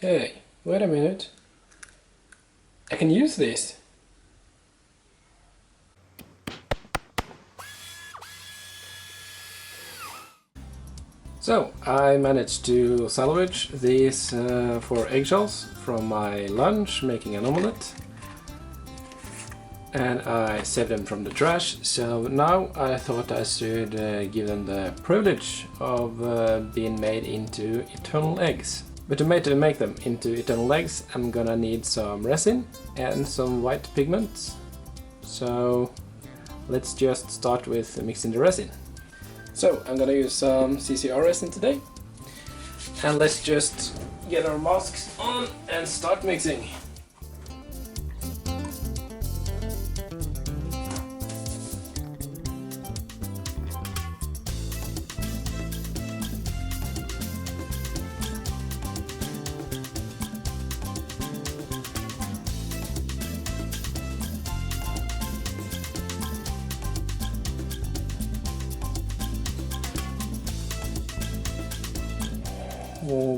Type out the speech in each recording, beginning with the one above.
Hey, wait a minute. I can use this. So, I managed to salvage these 4 eggshells from my lunch making an omelette. And I saved them from the trash, so now I thought I should give them the privilege of being made into eternal eggs. But to make them into eternal eggs, I'm gonna need some resin and some white pigments. So let's just start with mixing the resin. So I'm gonna use some CCR resin today. And let's just get our masks on and start mixing.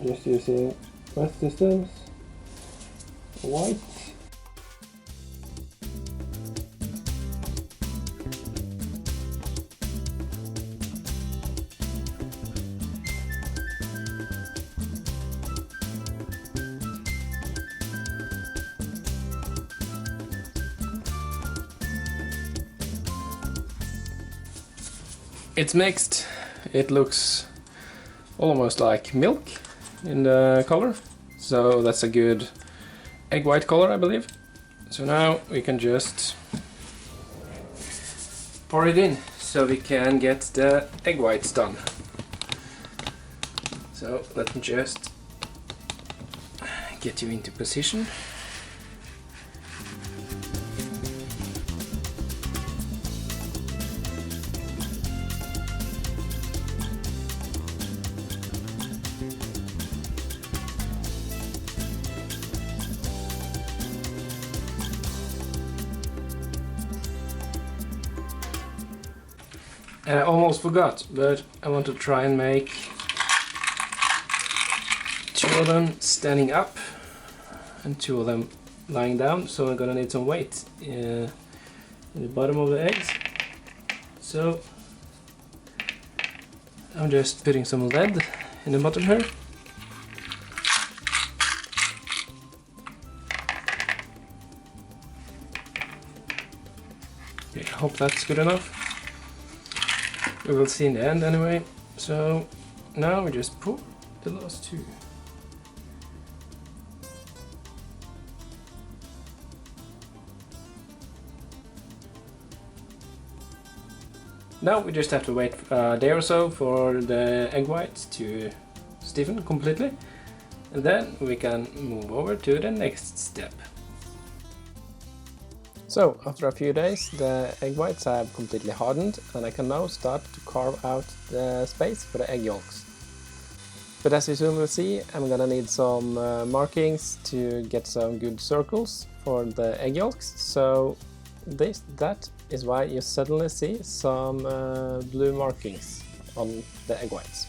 Just using West Systems white. It's mixed. It looks almost like milk in the color, so that's a good egg white color, I believe. So now we can just pour it in so we can get the egg whites done. So let me just get you into position. And I almost forgot, but I want to try and make 2 of them standing up and 2 of them lying down, so I'm gonna need some weight in the bottom of the eggs. So I'm just putting some lead in the bottom here. Okay, I hope that's good enough. We will see in the end anyway. So now we just pour the last 2. Now we just have to wait a day or so for the egg whites to stiffen completely, and then we can move over to the next step. So after a few days the egg whites have completely hardened, and I can now start to carve out the space for the egg yolks. But as you soon will see, I'm gonna need some markings to get some good circles for the egg yolks. So that is why you suddenly see some blue markings on the egg whites.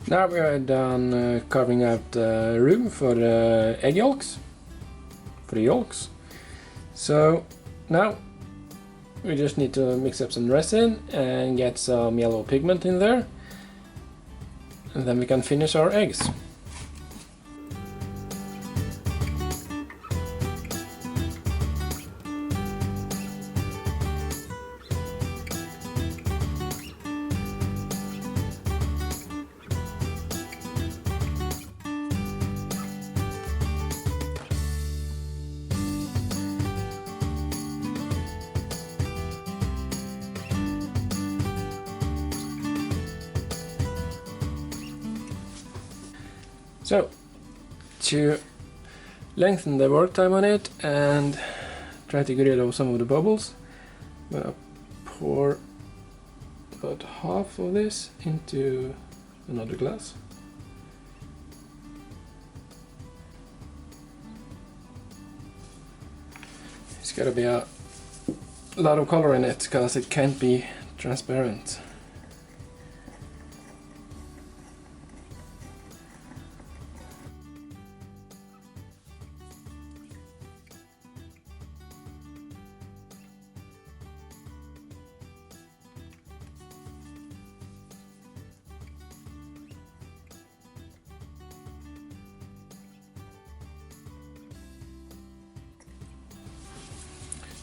Now we are done carving out the room for the egg yolks, for the yolks. So now we just need to mix up some resin and get some yellow pigment in there, and then we can finish our eggs. So, to lengthen the work time on it and try to get rid of some of the bubbles, I'm gonna pour about half of this into another glass. It's gotta be a lot of color in it because it can't be transparent.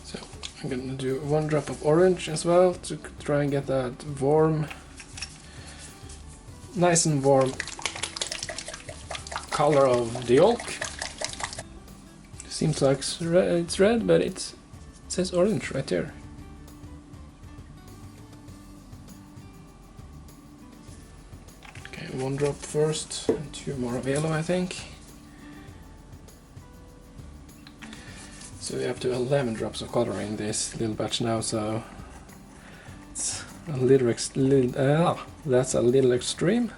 So I'm gonna do 1 drop of orange as well to try and get that warm, nice and warm color of the yolk. Seems like it's red, but it says orange right there. Okay, 1 drop first, and 2 more of yellow, I think. So we have to 11 drops of color in this little batch now, so it's a little that's a little extreme,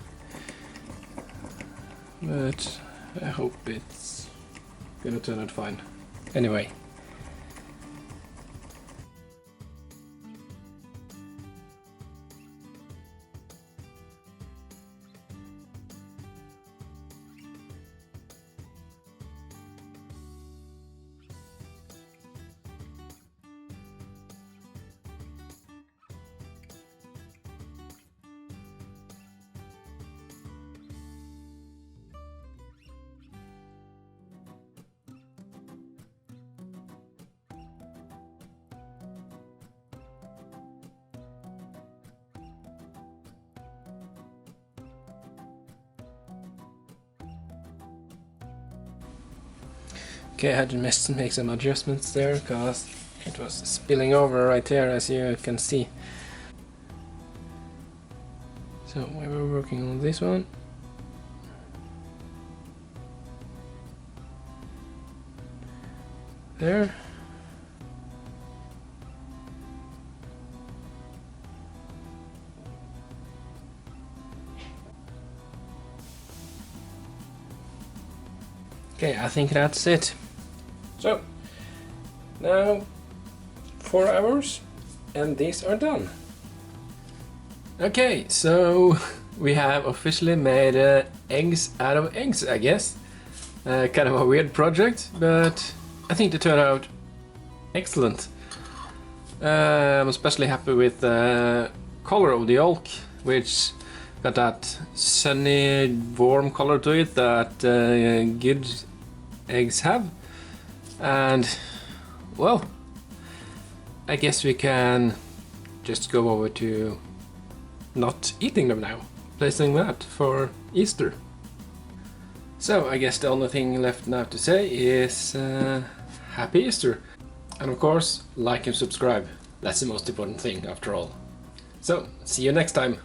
but I hope it's gonna turn out fine. Anyway. Okay, I had to make some adjustments there because it was spilling over right there, as you can see. So we were working on this one. There. Okay, I think that's it. So, now 4 hours and these are done. Okay, so we have officially made eggs out of eggs, I guess. Kind of a weird project, but I think they turned out excellent. I'm especially happy with the color of the yolk, which got that sunny, warm color to it that good eggs have. And well, I guess we can just go over to not eating them now, placing that for Easter. So I guess the only thing left now to say is Happy Easter, and of course like and subscribe. That's the most important thing after all. So see you next time.